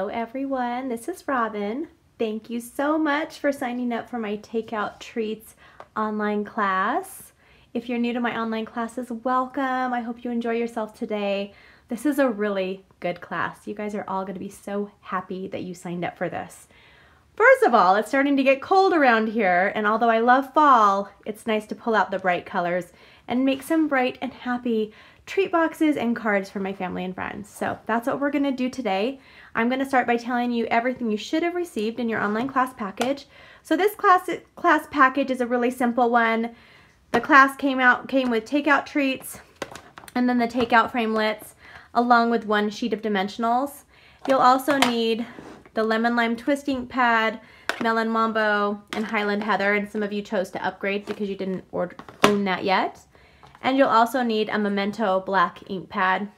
Hello everyone, this is Robyn. Thank you so much for signing up for my Takeout Treats online class. If you're new to my online classes, welcome. I hope you enjoy yourself today. This is a really good class. You guys are all going to be so happy that you signed up for this. First of all, it's starting to get cold around here, and although I love fall, it's nice to pull out the bright colors and make some bright and happy treat boxes and cards for my family and friends. So that's what we're going to do today. I'm going to start by telling you everything you should have received in your online class package. So this class package is a really simple one. The class came with Takeout Treats and then the Takeout Framelits along with one sheet of dimensionals. You'll also need the Lemon Lime Twist ink pad, Melon Mambo, and Highland Heather, and some of you chose to upgrade because you didn't own that yet. And you'll also need a Memento black ink pad,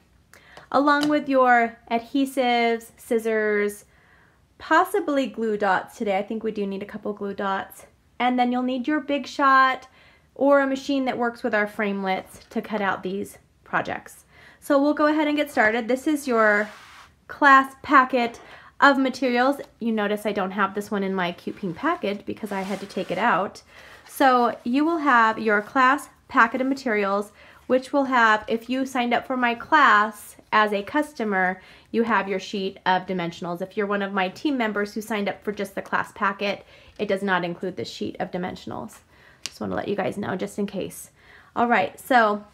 along with your adhesives, scissors, possibly glue dots today. I think we do need a couple glue dots. And then you'll need your Big Shot or a machine that works with our framelits to cut out these projects. So we'll go ahead and get started. This is your class packet of materials. You notice I don't have this one in my cute pink package because I had to take it out. So you will have your class packet of materials, which will have, if you signed up for my class as a customer, you have your sheet of dimensionals. If you're one of my team members who signed up for just the class packet, it does not include the sheet of dimensionals. Just want to let you guys know just in case. All right, so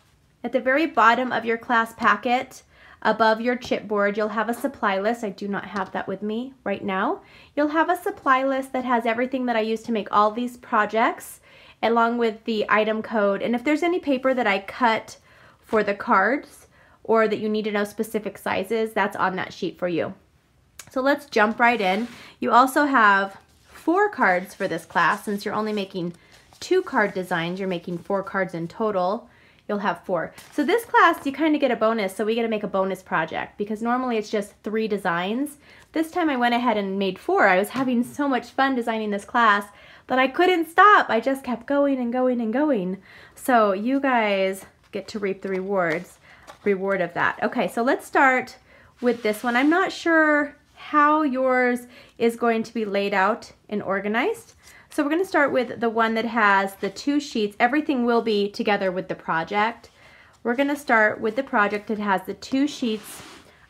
at the very bottom of your class packet, above your chipboard, you'll have a supply list. I do not have that with me right now. You'll have a supply list that has everything that I use to make all these projects, along with the item code. And if there's any paper that I cut for the cards or that you need to know specific sizes, that's on that sheet for you. So let's jump right in. You also have 4 cards for this class. Since you're only making 2 card designs, you're making 4 cards in total. You'll have 4. So this class, you kind of get a bonus, so we get to make a bonus project because normally it's just 3 designs. This time I went ahead and made 4. I was having so much fun designing this class that I couldn't stop. I just kept going and going and going. So you guys get to reap the reward of that. Okay, so let's start with this one. I'm not sure how yours is going to be laid out and organized. So we're going to start with the one that has the 2 sheets. Everything will be together with the project. We're going to start with the project that has the 2 sheets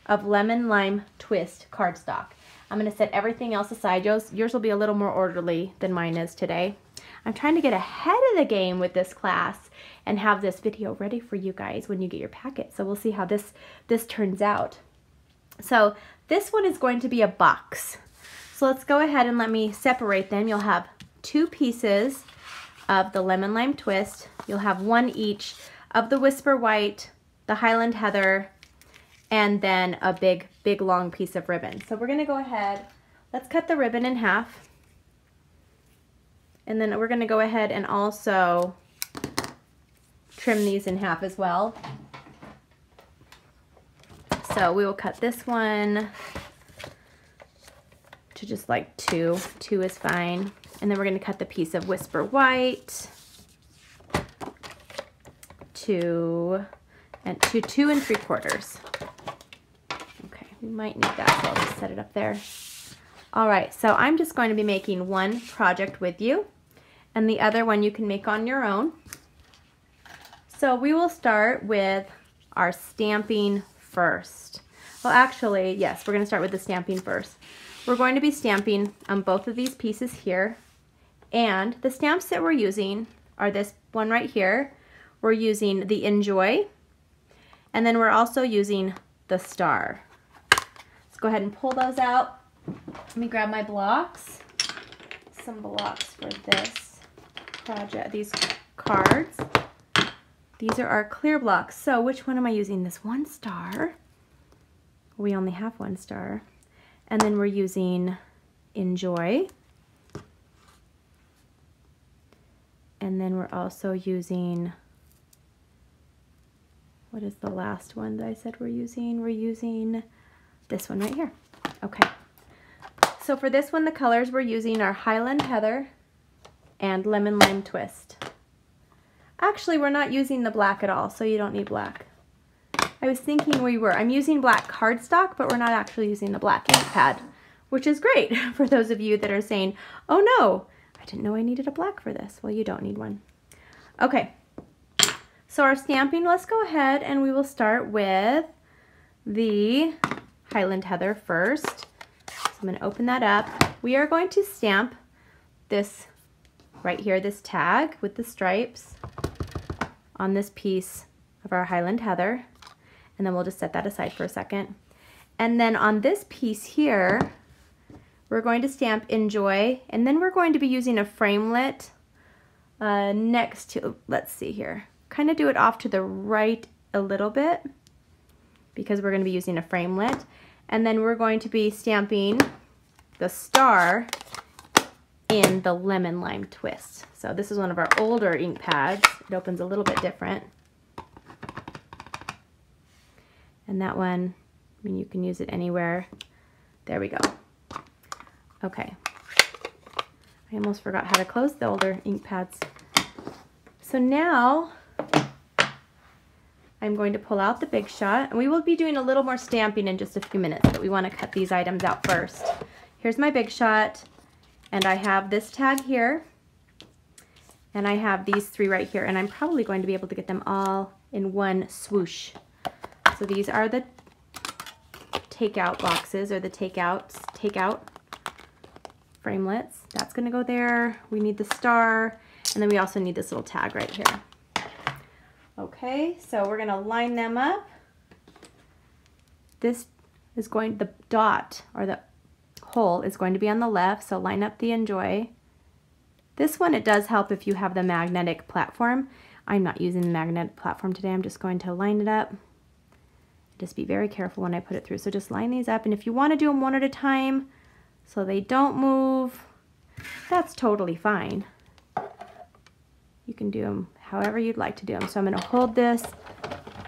of Lemon Lime Twist cardstock. I'm going to set everything else aside. Yours will be a little more orderly than mine is today. I'm trying to get ahead of the game with this class and have this video ready for you guys when you get your packet. So we'll see how this turns out. So this one is going to be a box. So let's go ahead and let me separate them. You'll have 2 pieces of the Lemon Lime Twist. You'll have 1 each of the Whisper White, the Highland Heather, and then a big long piece of ribbon. So we're going to go ahead, let's cut the ribbon in half. And then we're going to go ahead and also trim these in half as well. So we will cut this one to just like 2. 2 is fine. And then we're going to cut the piece of Whisper White to 2 3/4. Okay, we might need that, so I'll just set it up there. All right, so I'm just going to be making one project with you, and the other one you can make on your own. So we will start with our stamping first. Well, actually, yes, we're going to start with the stamping first. We're going to be stamping on both of these pieces here. And the stamps that we're using are this one right here. We're using the Enjoy, and then we're also using the Star. Let's go ahead and pull those out. Let me grab my blocks. Some blocks for this project, these cards. These are our clear blocks. So which one am I using? This 1 star. We only have 1 star. And then we're using Enjoy. And then we're also using, what is the last one that I said we're using? We're using this one right here. Okay. So for this one, the colors we're using are Highland Heather and Lemon Lime Twist. Actually, we're not using the black at all, so you don't need black. I was thinking I'm using black cardstock, but we're not actually using the black ink pad, which is great for those of you that are saying, oh no, I didn't know I needed a black for this. Well, you don't need one. Okay, so our stamping, let's go ahead and we will start with the Highland Heather first. So I'm going to open that up. We are going to stamp this right here, this tag with the stripes on this piece of our Highland Heather. And then we'll just set that aside for a second. And then on this piece here, we're going to stamp Enjoy, and then we're going to be using a framelit next to, let's see here, kind of do it off to the right a little bit because we're going to be using a framelit. And then we're going to be stamping the star in the Lemon Lime Twist. So this is one of our older ink pads. It opens a little bit different. And that one, I mean, you can use it anywhere. There we go. Okay. I almost forgot how to close the older ink pads. So now I'm going to pull out the Big Shot, and we will be doing a little more stamping in just a few minutes, but we want to cut these items out first. Here's my Big Shot, and I have this tag here, and I have these 3 right here, and I'm probably going to be able to get them all in one swoosh. So these are the Takeout boxes, or the Takeout framelits. That's going to go there. We need the star, and then we also need this little tag right here. Okay, so we're going to line them up. This is going, the dot or the hole is going to be on the left, so line up the Enjoy. This one, it does help if you have the magnetic platform. I'm not using the magnetic platform today. I'm just going to line it up. Just be very careful when I put it through. So just line these up, and if you want to do them one at a time so they don't move, that's totally fine. You can do them however you'd like to do them. So I'm going to hold this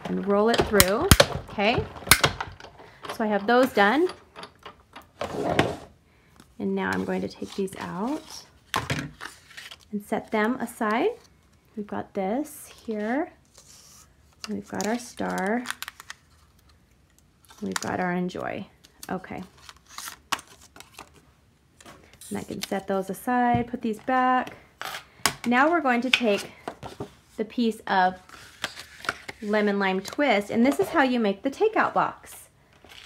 and roll it through. Okay, so I have those done, and now I'm going to take these out and set them aside. We've got this here, and we've got our star, and we've got our Enjoy. Okay, and I can set those aside, put these back. Now we're going to take the piece of Lemon Lime Twist, and this is how you make the Takeout box.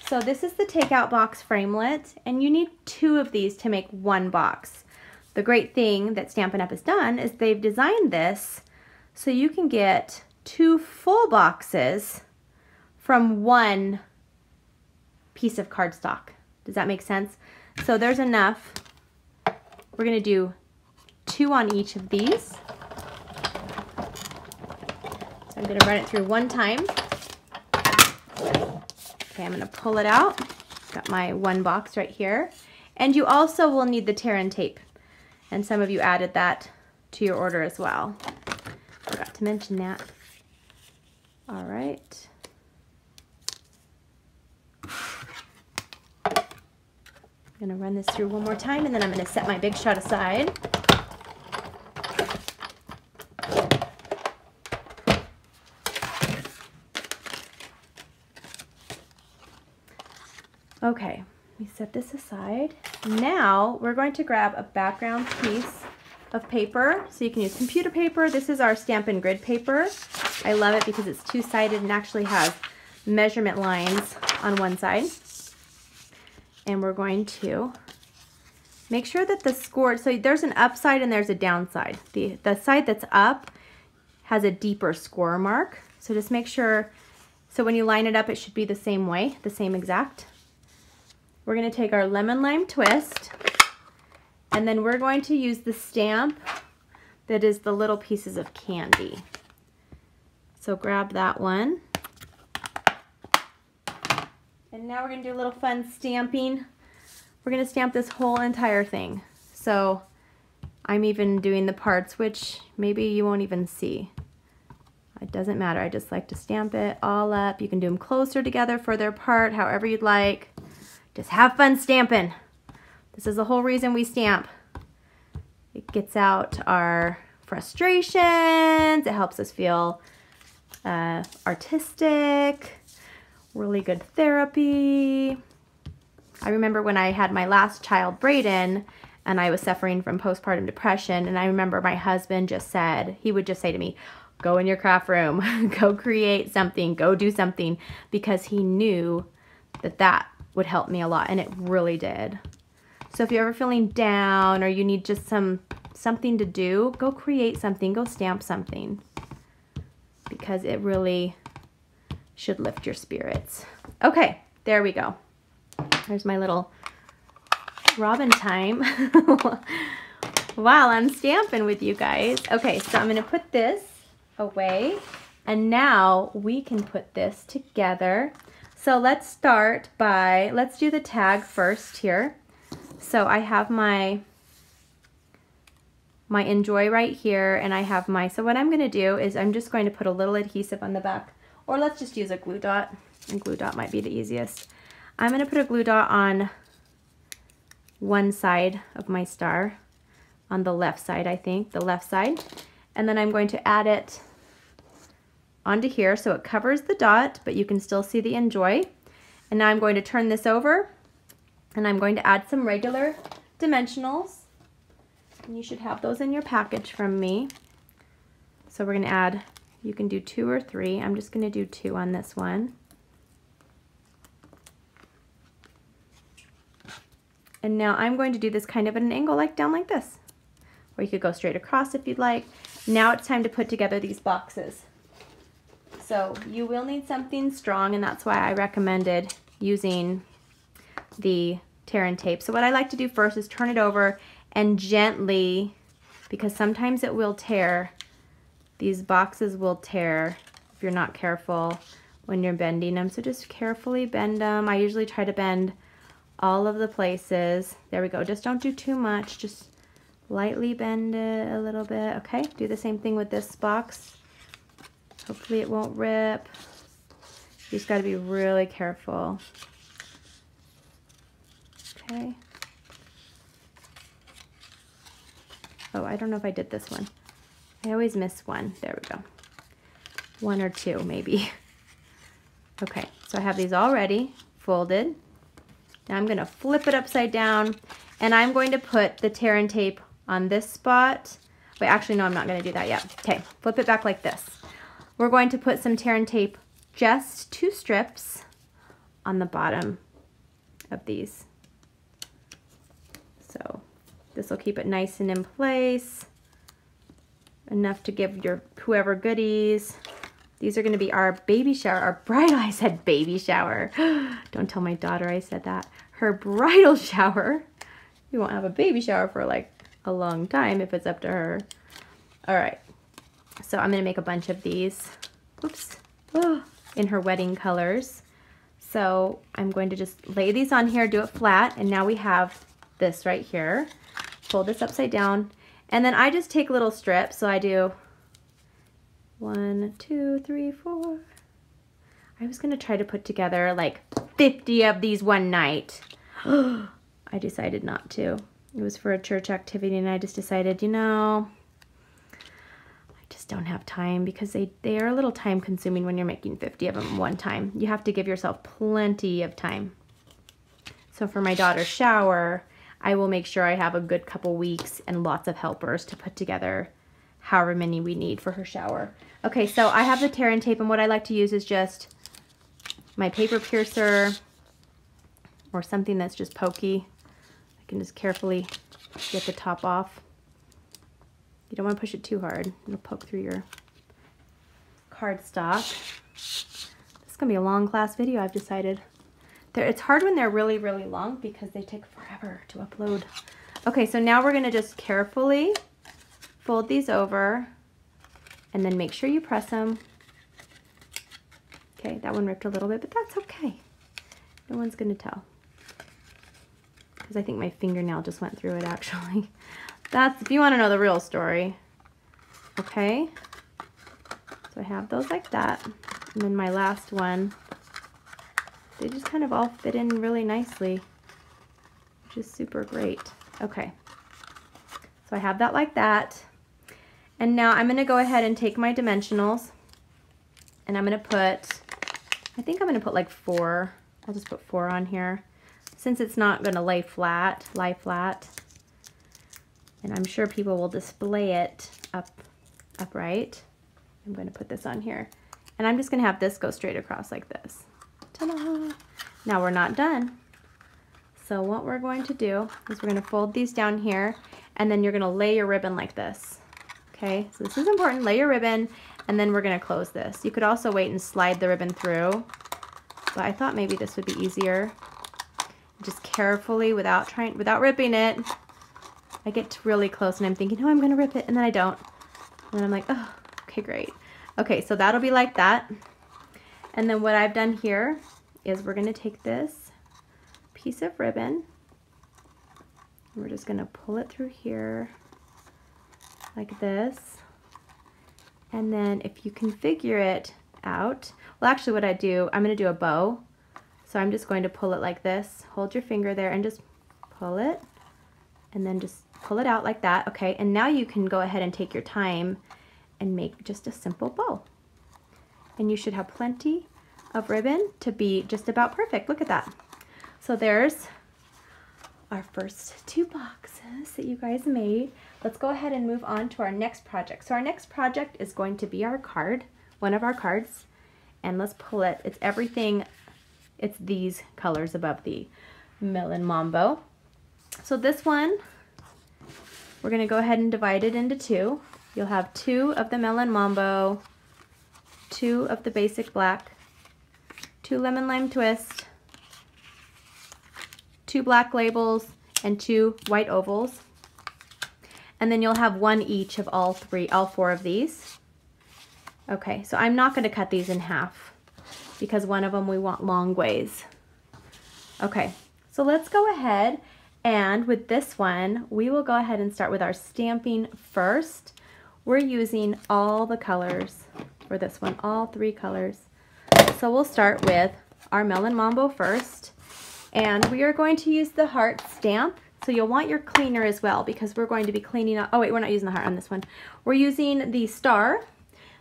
So this is the Takeout box framelit, and you need 2 of these to make 1 box. The great thing that Stampin' Up! Has done is they've designed this so you can get 2 full boxes from 1 piece of cardstock. Does that make sense? So there's enough. We're going to do 2 on each of these. So I'm going to run it through one time. Okay, I'm going to pull it out. Got my 1 box right here. And you also will need the tear and tape. And some of you added that to your order as well. Forgot to mention that. All right. I'm going to run this through one more time, and then I'm going to set my Big Shot aside. Okay, let me set this aside. Now we're going to grab a background piece of paper. So you can use computer paper. This is our Stampin' Grid paper. I love it because it's 2-sided and actually has measurement lines on one side. And we're going to make sure that the score, so there's an upside and there's a downside. The side that's up has a deeper score mark. So just make sure, so when you line it up, it should be the same way, the same exact. We're going to take our Lemon Lime Twist, and then we're going to use the stamp that is the little pieces of candy. So grab that one. And now we're going to do a little fun stamping. We're going to stamp this whole entire thing. So I'm even doing the parts which maybe you won't even see. It doesn't matter. I just like to stamp it all up. You can do them closer together, further apart, however you'd like. Just have fun stamping. This is the whole reason we stamp. It gets out our frustrations. It helps us feel artistic. really good therapy. I remember when I had my last child, Brayden, and I was suffering from postpartum depression, and I remember my husband just said, he would just say to me, go in your craft room, go create something, go do something, because he knew that that would help me a lot, and it really did. So if you're ever feeling down or you need just something to do, go create something, go stamp something, because it really should lift your spirits. Okay, there we go. There's my little Robyn time while I'm stamping with you guys. Okay, so I'm going to put this away, and now we can put this together. So let's start by, let's do the tag first here. So I have my enjoy right here, and I have my, so what I'm going to do is I'm just going to put a little adhesive on the back, or let's just use a glue dot, and glue dot might be the easiest. I'm going to put a glue dot on one side of my star, on the left side, I think, the left side, and then I'm going to add it onto here so it covers the dot, but you can still see the enjoy. And now I'm going to turn this over, and I'm going to add some regular dimensionals, and you should have those in your package from me. So we're going to add, you can do 2 or 3. I'm just going to do 2 on this one. And now I'm going to do this kind of at an angle, like down like this. Or you could go straight across if you'd like. Now it's time to put together these boxes. So you will need something strong, and that's why I recommended using the tear and tape. So what I like to do first is turn it over and gently, because sometimes it will tear, these boxes will tear if you're not careful when you're bending them. So just carefully bend them. I usually try to bend all of the places. There we go. Just don't do too much. Just lightly bend it a little bit. Okay, do the same thing with this box. Hopefully it won't rip. You just got to be really careful. Okay. Oh, I don't know if I did this one. I always miss one. There we go. 1 or 2 maybe. Okay, so I have these all ready, folded. Now I'm going to flip it upside down, and I'm going to put the tear and tape on this spot. Wait, actually, no, I'm not going to do that yet. Okay, flip it back like this. We're going to put some tear and tape, just 2 strips, on the bottom of these. So this will keep it nice and in place, enough to give your whoever goodies. These are going to be our baby shower, our bridal. I said baby shower. Don't tell my daughter I said that. Her bridal shower. We won't have a baby shower for like a long time if it's up to her. All right. So I'm going to make a bunch of these. Oops. Oh, in her wedding colors. So I'm going to just lay these on here, do it flat, and now we have this right here. Fold this upside down, and then I just take little strips. So I do 1, 2, 3, 4. I was gonna try to put together like 50 of these one night. I decided not to. It was for a church activity, and I just decided, you know, I just don't have time, because they are a little time consuming when you're making 50 of them one time. You have to give yourself plenty of time. So for my daughter's shower, I will make sure I have a good couple weeks and lots of helpers to put together however many we need for her shower. Okay, so I have the tear and tape, and what I like to use is just my paper piercer or something that's just pokey. I can just carefully get the top off. You don't want to push it too hard. It'll poke through your cardstock. This is going to be a long class video, I've decided. It's hard when they're really, really long because they take forever to upload. Okay, so now we're going to just carefully fold these over, and then make sure you press them. Okay, that one ripped a little bit, but that's okay. No one's going to tell. Because I think my fingernail just went through it, actually. That's if you want to know the real story. Okay. So I have those like that. And then my last one, they just kind of all fit in really nicely, which is super great. Okay. So I have that like that. And now I'm going to go ahead and take my dimensionals, and I'm going to put I think I'm going to put like 4. I'll just put 4 on here since it's not going to lie flat. And I'm sure people will display it upright. I'm going to put this on here. And I'm just going to have this go straight across like this. Ta-da! Now we're not done. So what we're going to do is we're going to fold these down here, and then you're going to lay your ribbon like this. Okay, so this is important. Lay your ribbon, and then we're going to close this. You could also wait and slide the ribbon through, but I thought maybe this would be easier. Just carefully, without ripping it. I get really close and I'm thinking, oh, I'm going to rip it, and then I don't. And then I'm like, oh, okay, great. Okay, so that'll be like that. And then what I've done here is we're going to take this piece of ribbon, and we're just going to pull it through here like this. And then if you can figure it out, well, actually what I do, I'm going to do a bow. So I'm just going to pull it like this. Hold your finger there and just pull it, and then just pull it out like that. Okay, and now you can go ahead and take your time and make just a simple bow. And you should have plenty of ribbon to be just about perfect. Look at that. So there's our first 2 boxes that you guys made. Let's go ahead and move on to our next project. So our next project is going to be our card, one of our cards. And let's pull it. It's everything. It's these colors above the Melon Mambo. So this one, we're going to go ahead and divide it into 2. You'll have 2 of the Melon Mambo, 2 of the basic black, 2 lemon lime twist, 2 black labels, and 2 white ovals. And then you'll have 1 each of all 4 of these. Okay, so I'm not going to cut these in half because one of them we want long ways. Okay, so let's go ahead, and with this one, we will go ahead and start with our stamping first. We're using all the colors for this one, all 3 colors. So we'll start with our Melon Mambo first, and we are going to use the heart stamp. So you'll want your cleaner as well because we're going to be cleaning up. Oh wait, we're not using the heart on this one. We're using the star,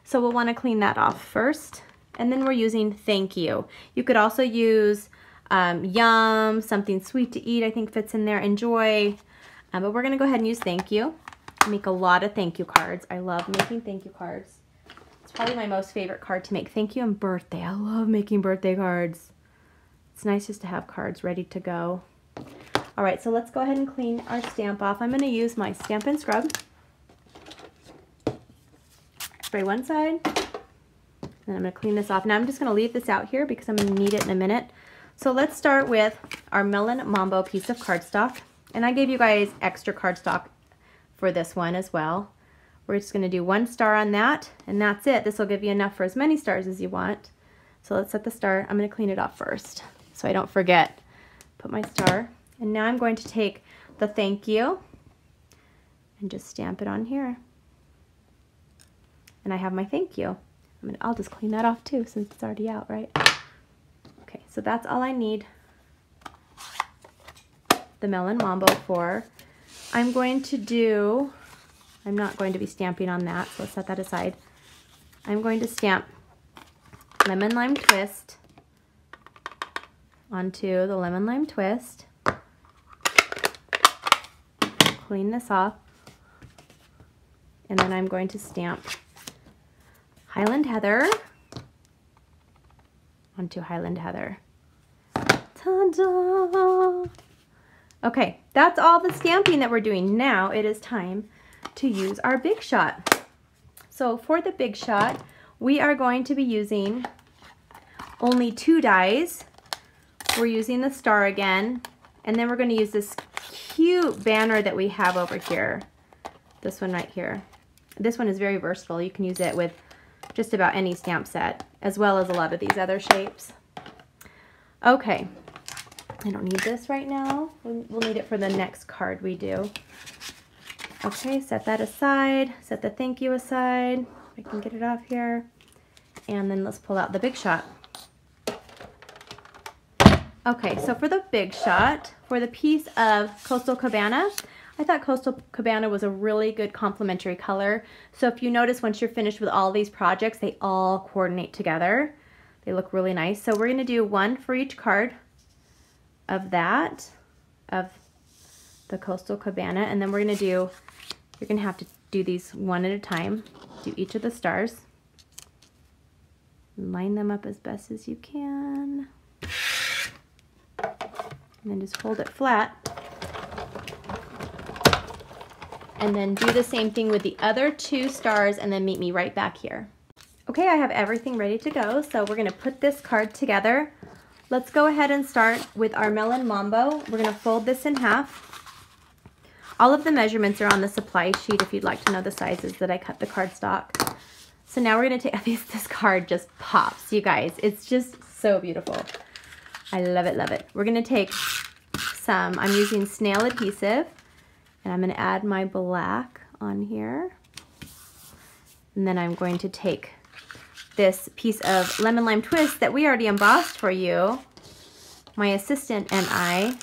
so we'll want to clean that off first. And then we're using thank you. You could also use yum, something sweet to eat, I think fits in there, enjoy. But we're going to go ahead and use thank you. Make a lot of thank you cards. I love making thank you cards. It's probably my most favorite card to make. Thank you and birthday. I love making birthday cards. It's nice just to have cards ready to go. All right, so let's go ahead and clean our stamp off. I'm going to use my Stamp and Scrub. Spray one side. And I'm going to clean this off. Now I'm just going to leave this out here because I'm going to need it in a minute. So let's start with our Melon Mambo piece of cardstock. And I gave you guys extra cardstock for this one as well. We're just going to do 1 star on that, and that's it. This will give you enough for as many stars as you want. So let's set the star. I'm going to clean it off first so I don't forget. Put my star. And now I'm going to take the thank you and just stamp it on here. And I have my thank you. I'll just clean that off too since it's already out, right? Okay, so that's all I need the Melon Mambo for. I'm going to do, I'm not going to be stamping on that, so let's set that aside. I'm going to stamp Lemon Lime Twist onto the Lemon Lime Twist. Clean this off. And then I'm going to stamp Highland Heather onto Highland Heather. Ta-da! Okay, that's all the stamping that we're doing. Now it is time to use our Big Shot. So for the Big Shot, we are going to be using only 2 dies. We're using the star again, and then we're going to use this cute banner that we have over here. This one right here. This one is very versatile. You can use it with just about any stamp set, as well as a lot of these other shapes. Okay, I don't need this right now. We'll need it for the next card we do. Okay, set that aside. Set the thank you aside. I can get it off here. And then let's pull out the Big Shot. Okay, so for the Big Shot, for the piece of Coastal Cabana, I thought Coastal Cabana was a really good complementary color. So if you notice, once you're finished with all these projects, they all coordinate together. They look really nice. So we're gonna do one for each card of that, of the Coastal Cabana, and then we're gonna do, you're gonna have to do these one at a time. Do each of the stars. Line them up as best as you can. And then just hold it flat. And then do the same thing with the other 2 stars and then meet me right back here. Okay, I have everything ready to go, so we're gonna put this card together. Let's go ahead and start with our Melon Mambo. We're gonna fold this in half. All of the measurements are on the supply sheet if you'd like to know the sizes that I cut the cardstock. So now we're gonna take, this card just pops, you guys. It's just so beautiful. I love it, love it. We're gonna take some, I'm using snail adhesive, and I'm gonna add my black on here. And then I'm going to take this piece of lemon lime twist that we already embossed for you. My assistant and I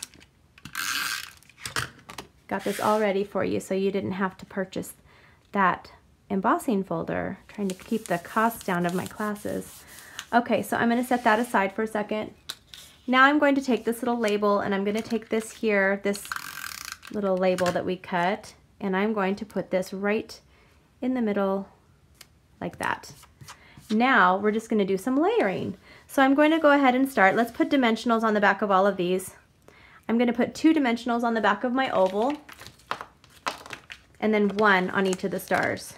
got this all ready for you so you didn't have to purchase that embossing folder. Trying to keep the cost down of my classes. Okay, so I'm gonna set that aside for a second. Now I'm going to take this little label and I'm gonna take this here, this little label that we cut, and I'm going to put this right in the middle like that. Now we're just gonna do some layering. So I'm going to go ahead and start. Let's put dimensionals on the back of all of these. I'm gonna put 2 dimensionals on the back of my oval and then 1 on each of the stars.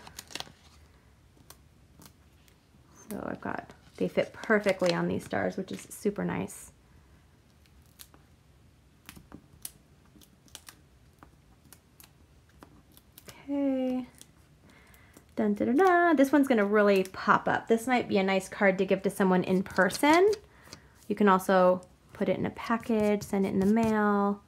So I've got, they fit perfectly on these stars, which is super nice. Okay. Dun, dun, dun, dun. This one's gonna really pop up. This might be a nice card to give to someone in person. You can also put it in a package, send it in the mail,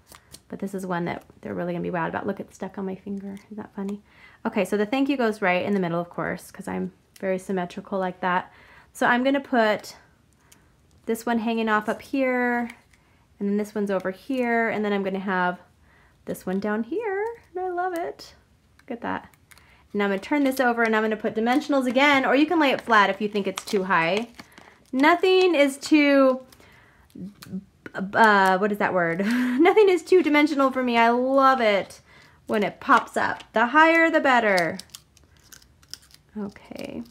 but this is one that they're really gonna be wowed about. Look, it's stuck on my finger. Is that funny? Okay, so the thank you goes right in the middle, of course, because I'm very symmetrical like that. So I'm gonna put this one hanging off up here, and then this one's over here, and then I'm gonna have this one down here, and I love it. Look at that. Now I'm gonna turn this over and I'm gonna put dimensionals again, or you can lay it flat if you think it's too high. Nothing is too, what is that word? Nothing is too dimensional for me. I love it when it pops up. The higher, the better. Okay.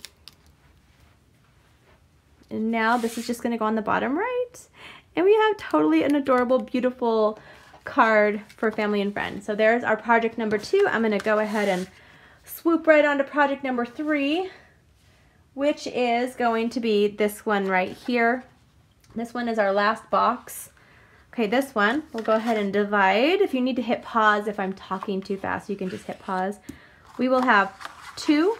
And now this is just gonna go on the bottom right. And we have totally an adorable, beautiful card for family and friends. So there's our project number 2. I'm gonna go ahead and swoop right onto project number 3, which is going to be this one right here. This one is our last box. Okay, this one, we'll go ahead and divide. If you need to hit pause, if I'm talking too fast, you can just hit pause. We will have 2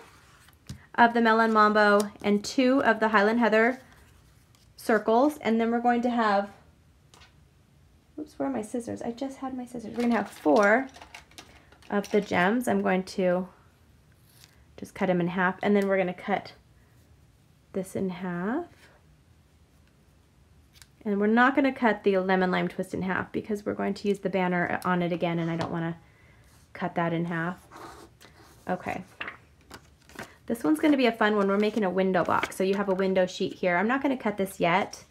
of the Melon Mambo and 2 of the Highland Heather circles, and then we're going to have, oops, where are my scissors? I just had my scissors. We're gonna have 4 of the gems. I'm going to just cut them in half, and then we're gonna cut this in half. And we're not gonna cut the lemon lime twist in half because we're going to use the banner on it again, and I don't wanna cut that in half. Okay. This one's gonna be a fun one. We're making a window box. So you have a window sheet here. I'm not gonna cut this yet,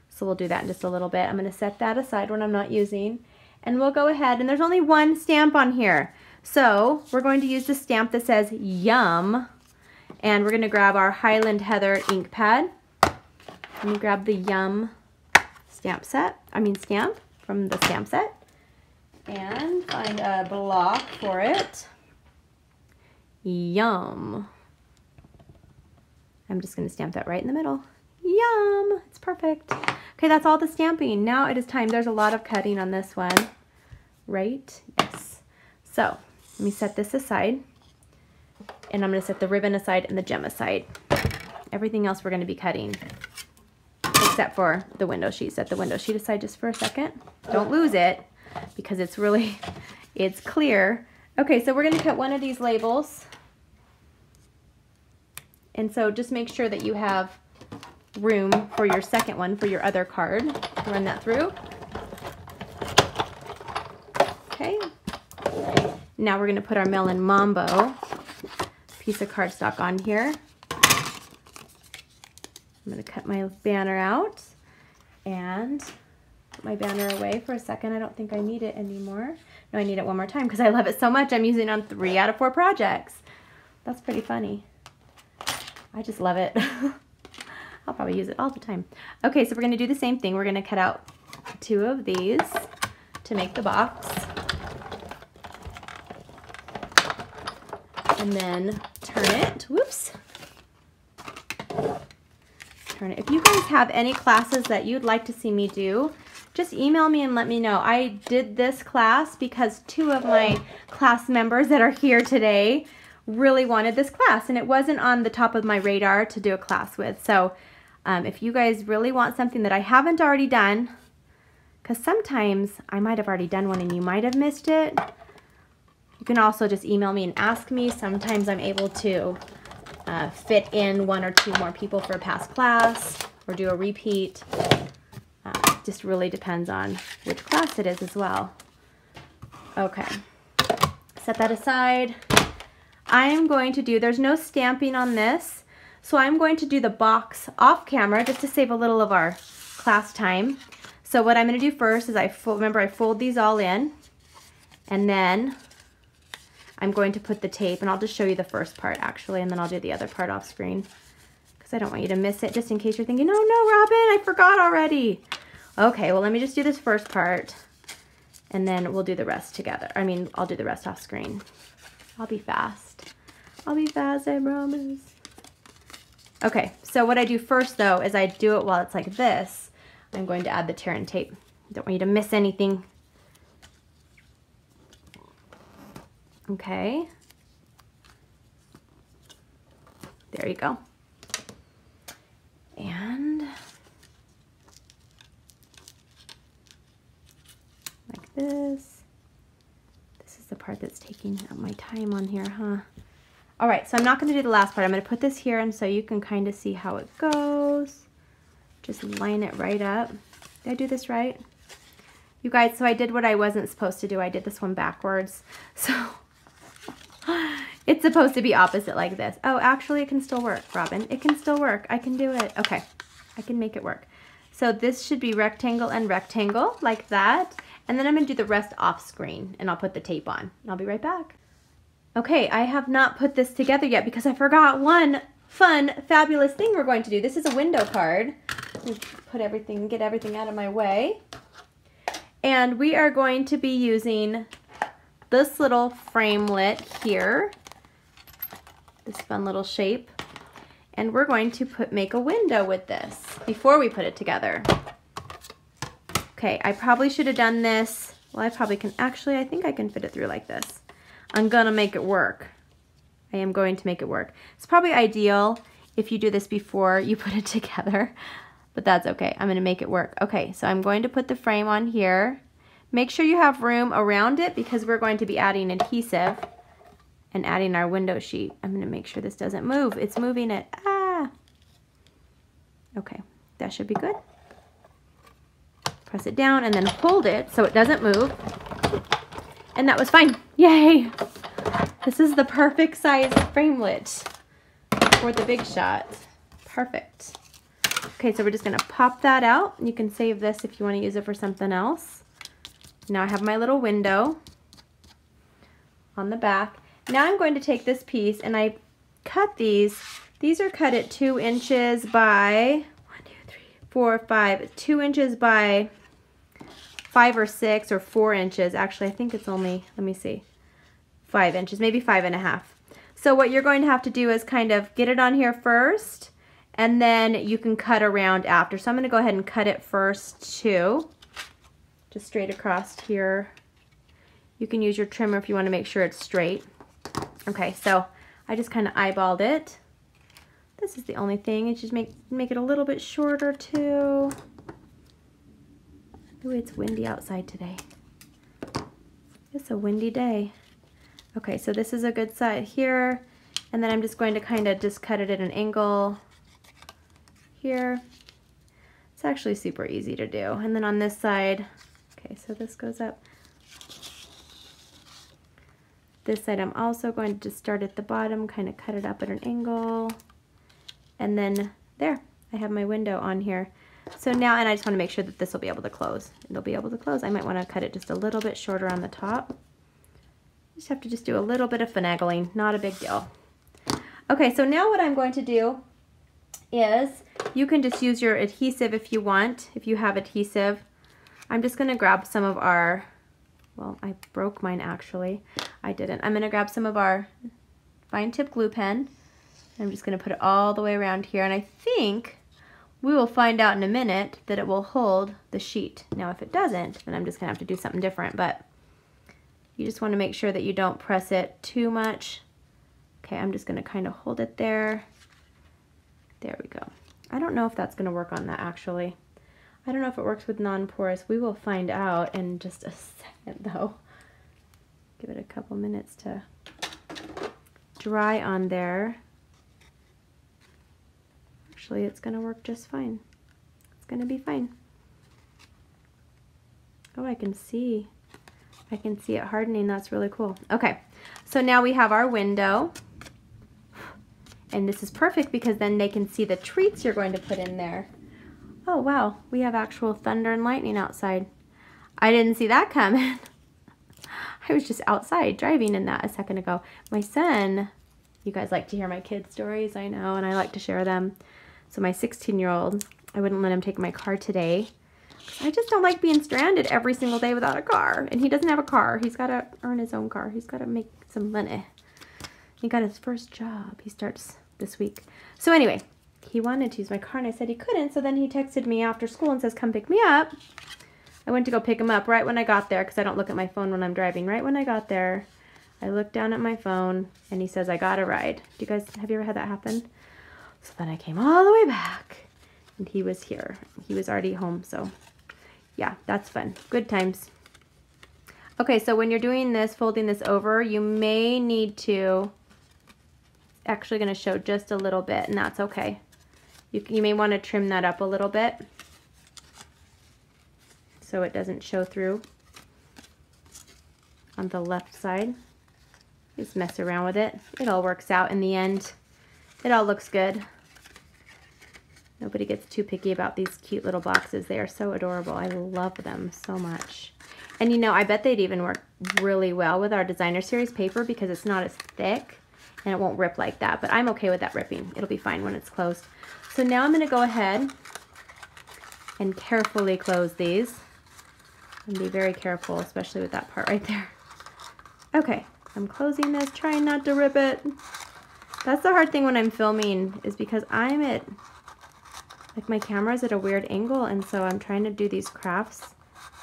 so we'll do that in just a little bit. I'm gonna set that aside when I'm not using. And we'll go ahead, and there's only 1 stamp on here. So we're going to use the stamp that says Yum, and we're gonna grab our Highland Heather ink pad. Let me grab the Yum stamp from the stamp set, and find a block for it. Yum. I'm just gonna stamp that right in the middle. Yum, it's perfect. Okay, that's all the stamping. Now it is time. There's a lot of cutting on this one, right? Yes. So let me set this aside, and I'm gonna set the ribbon aside and the gem aside. Everything else we're gonna be cutting, except for the window sheet. Set the window sheet aside just for a second. Don't lose it, because it's really, it's clear. Okay, so we're gonna cut one of these labels. And so just make sure that you have room for your second one for your other card. Run that through. Okay. Now we're gonna put our Melon Mambo piece of cardstock on here. I'm going to cut my banner out and put my banner away for a second. I don't think I need it anymore. No, I need it one more time because I love it so much. I'm using it on 3 out of 4 projects. That's pretty funny. I just love it. I'll probably use it all the time. Okay, so we're going to do the same thing. We're going to cut out 2 of these to make the box. And then turn it. Whoops. Turn it. If you guys have any classes that you'd like to see me do, just email me and let me know. I did this class because 2 of my class members that are here today really wanted this class, and it wasn't on the top of my radar to do a class with. So if you guys really want something that I haven't already done, because sometimes I might have already done one and you might have missed it, you can also just email me and ask me. Sometimes I'm able to fit in 1 or 2 more people for a past class or do a repeat. Just really depends on which class it is as well. Okay, set that aside. I am going to do, there's no stamping on this, so I'm going to do the box off camera just to save a little of our class time. So what I'm going to do first is I fold these all in, and then I'm going to put the tape, and I'll just show you the first part actually, and then I'll do the other part off screen because I don't want you to miss it, just in case you're thinking, oh no, Robyn, I forgot already. Okay, well let me just do this first part, and then we'll do the rest together. I mean, I'll do the rest off screen. I'll be fast. I'll be fast, I promise. Okay, so what I do first though is I do it while it's like this. I'm going to add the tear and tape. Don't want you to miss anything. Okay. There you go. And like this. This is the part that's taking up my time on here, huh? All right, so I'm not going to do the last part. I'm going to put this here, and so you can kind of see how it goes. Just line it right up. Did I do this right? You guys, so I did what I wasn't supposed to do. I did this one backwards. So it's supposed to be opposite like this. Oh, actually it can still work, Robyn. It can still work. I can do it. Okay, I can make it work. So this should be rectangle and rectangle like that. And then I'm going to do the rest off screen, and I'll put the tape on. And I'll be right back. Okay, I have not put this together yet because I forgot one fun, fabulous thing we're going to do. This is a window card. Let me put everything, get everything out of my way. And we are going to be using this little framelit here, this fun little shape. And we're going to make a window with this before we put it together. Okay, I probably should have done this. Well, I probably can, actually, I think I can fit it through like this. I'm gonna make it work. I am going to make it work. It's probably ideal if you do this before you put it together, but that's okay. I'm gonna make it work. Okay, so I'm going to put the frame on here. Make sure you have room around it because we're going to be adding adhesive and adding our window sheet. I'm gonna make sure this doesn't move. It's moving it. Ah! Okay, that should be good. Press it down and then hold it so it doesn't move. And that was fine. Yay! This is the perfect size framelit for the big shot. Perfect. Okay, so we're just gonna pop that out. You can save this if you want to use it for something else. Now I have my little window on the back. Now I'm going to take this piece and I cut these. These are cut at 2 inches by 2 inches by 5 or 6 or 4 inches. Actually, I think it's only, let me see, 5 inches, maybe 5.5. So what you're going to have to do is kind of get it on here first, and then you can cut around after. So I'm going to go ahead and cut it first too, just straight across here. You can use your trimmer if you want to make sure it's straight. Okay, so I just kind of eyeballed it. This is the only thing. It's just make it a little bit shorter too. Ooh, it's windy outside today. It's a windy day. Okay, so this is a good side here, and then I'm just going to kind of just cut it at an angle here. It's actually super easy to do. And then on this side, okay, so this goes up. This side I'm also going to just start at the bottom, kind of cut it up at an angle, and then there. I have my window on here. So now, and I just want to make sure that this will be able to close. It'll be able to close. I might want to cut it just a little bit shorter on the top. Just have to just do a little bit of finagling, not a big deal. Okay, so now what I'm going to do is, you can just use your adhesive if you want, if you have adhesive. I'm just going to grab some of our, well, I broke mine actually. I didn't. I'm going to grab some of our fine tip glue pen. I'm just going to put it all the way around here, and I think we will find out in a minute that it will hold the sheet. Now if it doesn't, then I'm just going to have to do something different, but you just want to make sure that you don't press it too much. Okay, I'm just going to kind of hold it there. There we go. I don't know if that's going to work on that actually. I don't know if it works with non-porous. We will find out in just a second though. Give it a couple minutes to dry on there. Actually, it's going to work just fine. It's going to be fine. Oh, I can see it hardening. That's really cool. Okay, so now we have our window. And this is perfect because then they can see the treats you're going to put in there. Oh, wow. We have actual thunder and lightning outside. I didn't see that coming. I was just outside driving in that a second ago. My son, you guys like to hear my kids' stories, I know, and I like to share them. So my 16-year-old, I wouldn't let him take my car today. I just don't like being stranded every single day without a car. And he doesn't have a car. He's got to earn his own car. He's got to make some money. He got his first job. He starts this week. So anyway, he wanted to use my car and I said he couldn't. So then he texted me after school and says, come pick me up. I went to go pick him up right when I got there because I don't look at my phone when I'm driving. Right when I got there, I looked down at my phone and he says, I got a ride. Do you guys, have you ever had that happen? So then I came all the way back and he was here. He was already home. So yeah, that's fun. Good times. Okay, so when you're doing this, folding this over, you may need to, actually going to show just a little bit, and that's okay. You may want to trim that up a little bit so it doesn't show through on the left side. Just mess around with it. It all works out in the end. It all looks good. Nobody gets too picky about these cute little boxes. They are so adorable. I love them so much. And you know, I bet they'd even work really well with our designer series paper because it's not as thick and it won't rip like that. But I'm okay with that ripping. It'll be fine when it's closed. So now I'm going to go ahead and carefully close these. And be very careful, especially with that part right there. Okay, I'm closing this, trying not to rip it. That's the hard thing when I'm filming, is because I'm at, like, my camera's at a weird angle, and so I'm trying to do these crafts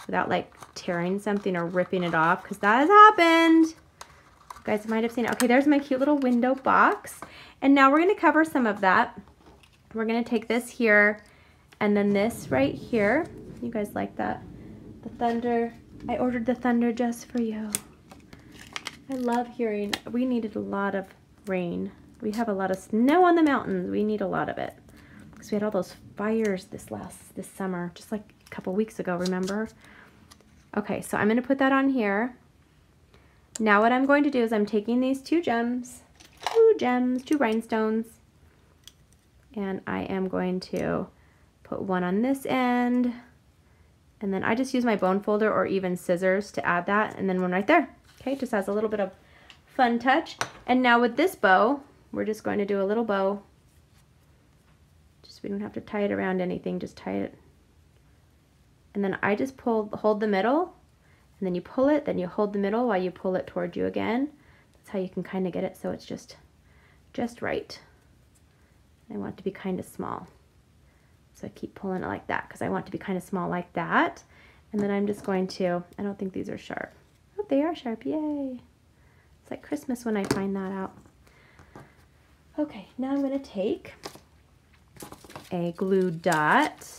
without like tearing something or ripping it off, because that has happened. You guys might have seen it. Okay, there's my cute little window box. And now we're going to cover some of that. We're going to take this here and then this right here. You guys like that? The thunder. I ordered the thunder just for you. I love hearing. We needed a lot of rain. We have a lot of snow on the mountains. We need a lot of it because we had all those fires this summer, just like a couple weeks ago, remember? Okay, so I'm going to put that on here. Now what I'm going to do is I'm taking these two rhinestones, and I am going to put one on this end, and then I just use my bone folder or even scissors to add that, and then one right there. Okay, just has a little bit of fun touch. And now with this bow, we're just going to do a little bow. Just, we don't have to tie it around anything, just tie it. And then I just hold the middle, and then you pull it, then you hold the middle while you pull it toward you again. That's how you can kind of get it so it's just right. I want it to be kind of small. So I keep pulling it like that because I want it to be kind of small like that. And then I'm just going to, I don't think these are sharp. Oh, they are sharp, yay. It's like Christmas when I find that out. Okay, now I'm going to take a glue dot,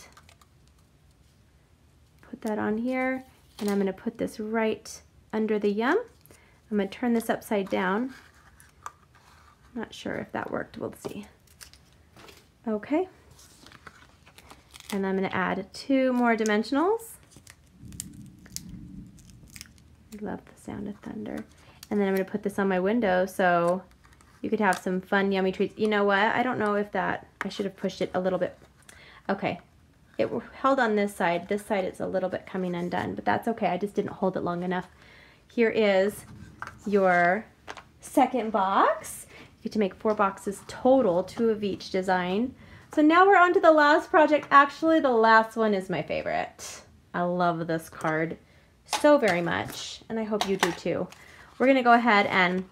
put that on here, and I'm going to put this right under the yum. I'm going to turn this upside down. Not sure if that worked, we'll see. Okay. And I'm going to add 2 more dimensionals. I love the sound of thunder. And then I'm going to put this on my window so you could have some fun, yummy treats. You know what? I don't know if that, I should have pushed it a little bit Okay, it held on this side. This side it's a little bit coming undone, but that's okay. I just didn't hold it long enough. Here is your second box. You get to make 4 boxes total, 2 of each design. So now we're on to the last project. Actually, the last one is my favorite. I love this card so very much, and I hope you do too. We're gonna go ahead and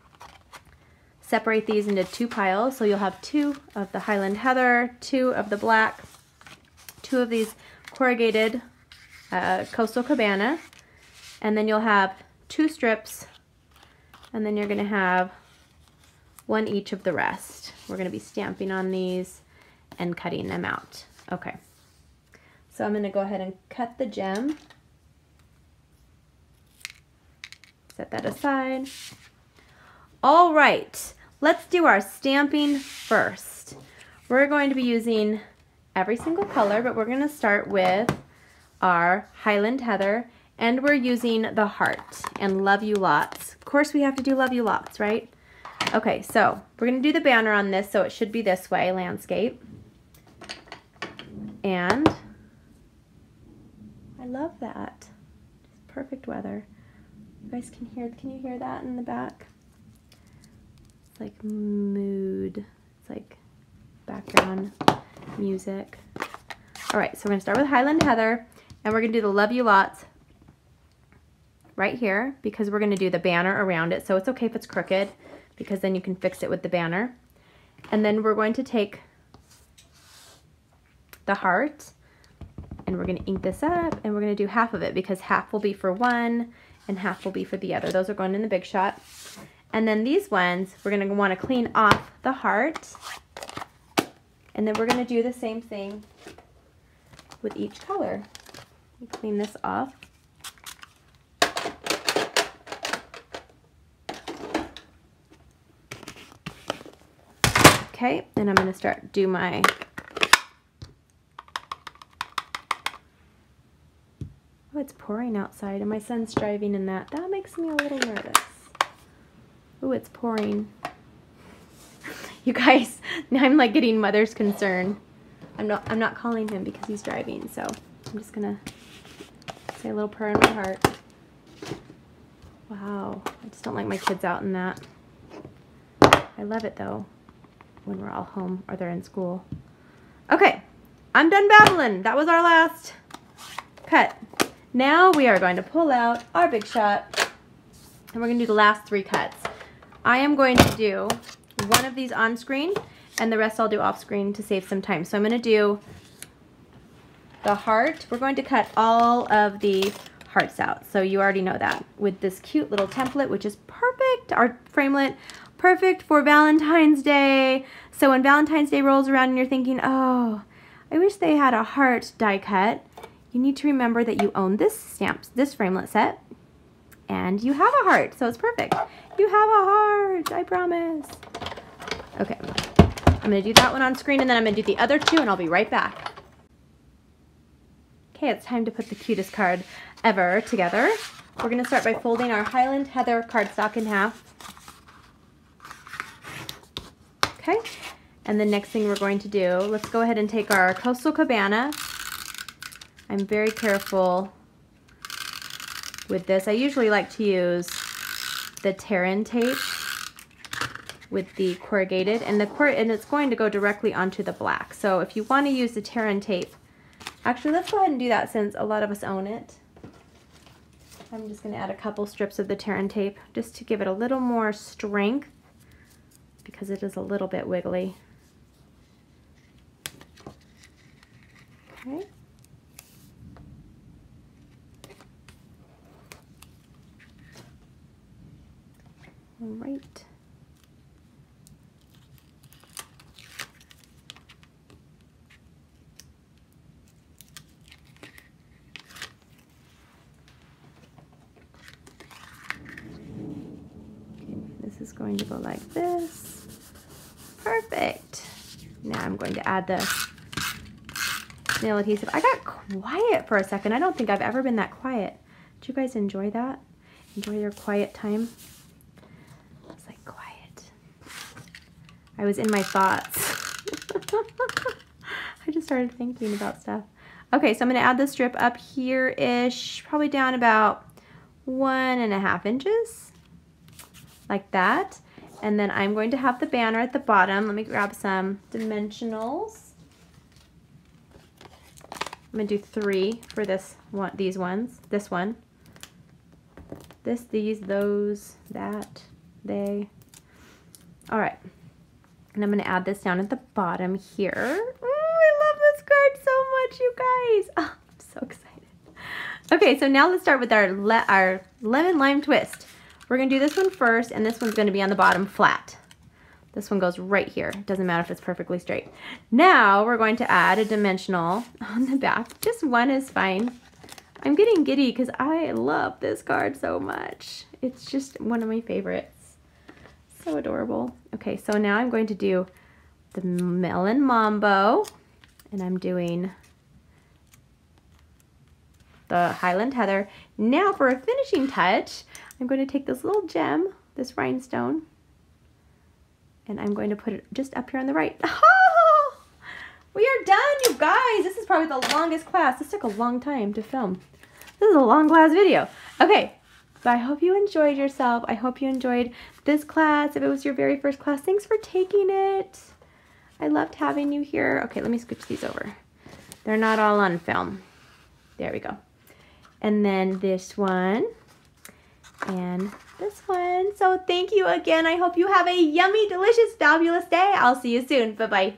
separate these into 2 piles. So you'll have 2 of the Highland Heather, 2 of the black, 2 of these corrugated Coastal Cabana, and then you'll have 2 strips, and then you're gonna have 1 each of the rest. We're gonna be stamping on these and cutting them out. Okay, so I'm gonna go ahead and cut the gem. Set that aside. All right, let's do our stamping first. We're going to be using every single color, but we're gonna start with our Highland Heather, and we're using the heart and Love You Lots. Of course we have to do Love You Lots, right? Okay, so we're gonna do the banner on this, so it should be this way, landscape. And I love that. Just perfect weather. You guys can you hear that in the back? It's like mood. It's like background music. All right, so we're gonna start with Highland Heather, and we're gonna do the Love You Lots right here because we're gonna do the banner around it. So it's okay if it's crooked because then you can fix it with the banner. And then we're going to take the heart and we're gonna ink this up, and we're gonna do half of it because half will be for one and half will be for the other. Those are going in the Big Shot. And then these ones, we're gonna wanna clean off the heart, and then we're gonna do the same thing with each color. You clean this off. Okay, and I'm gonna start do my oh, it's pouring outside and my son's driving in that. That makes me a little nervous. Oh, it's pouring. You guys, now I'm like getting mother's concern. I'm not calling him because he's driving, so I'm just gonna say a little prayer in my heart. Wow, I just don't like my kids out in that. I love it though, when we're all home or they're in school. Okay, I'm done babbling. That was our last cut. Now we are going to pull out our Big Shot, and we're gonna do the last 3 cuts. I am going to do one of these on screen, and the rest I'll do off screen to save some time. So I'm gonna do the heart. We're going to cut all of the hearts out. So you already know that with this cute little template, which is perfect, our framelit, perfect for Valentine's Day. So when Valentine's Day rolls around and you're thinking, oh, I wish they had a heart die cut, you need to remember that you own this framelit set, and you have a heart, so it's perfect. You have a heart, I promise. Okay, I'm gonna do that one on screen, and then I'm gonna do the other 2, and I'll be right back. Okay, it's time to put the cutest card ever together. We're gonna start by folding our Highland Heather cardstock in half. Okay, and the next thing we're going to do, let's go ahead and take our Coastal Cabana. I'm very careful with this. I usually like to use the tear-in tape with the corrugated, and it's going to go directly onto the black. So if you want to use the tear-in tape, actually let's go ahead and do that since a lot of us own it. I'm just going to add a couple strips of the tear-in tape just to give it a little more strength because it is a little bit wiggly. Okay. All right. This is going to go like this. Perfect. Now I'm going to add the nail adhesive. I got quiet for a second. I don't think I've ever been that quiet. Did you guys enjoy that? Enjoy your quiet time? It's like quiet. I was in my thoughts. I started thinking about stuff. Okay, so I'm going to add the strip up here-ish, probably down about 1.5 inches, like that. And then I'm going to have the banner at the bottom. Let me grab some dimensionals. I'm going to do 3 for this one, these ones. This one. This, these, those, that, they. All right. And I'm going to add this down at the bottom here. Oh, I love this card so much, you guys. Oh, I'm so excited. Okay, so now let's start with our lemon lime twist. We're going to do this one first, and this one's going to be on the bottom flat. This one goes right here. It doesn't matter if it's perfectly straight. Now we're going to add a dimensional on the back. Just one is fine. I'm getting giddy because I love this card so much. It's just one of my favorites. So adorable. Okay, so now I'm going to do the Melon Mambo, and I'm doing the Highland Heather. Now for a finishing touch, I'm going to take this little gem, this rhinestone, and I'm going to put it just up here on the right. Oh, we are done, you guys. This is probably the longest class. This took a long time to film. This is a long class video. Okay, but I hope you enjoyed yourself. I hope you enjoyed this class. If it was your very first class, thanks for taking it. I loved having you here. Okay, let me scooch these over. They're not all on film. There we go. And then this one and this one. So thank you again. I hope you have a yummy, delicious, fabulous day. I'll see you soon. Bye-bye.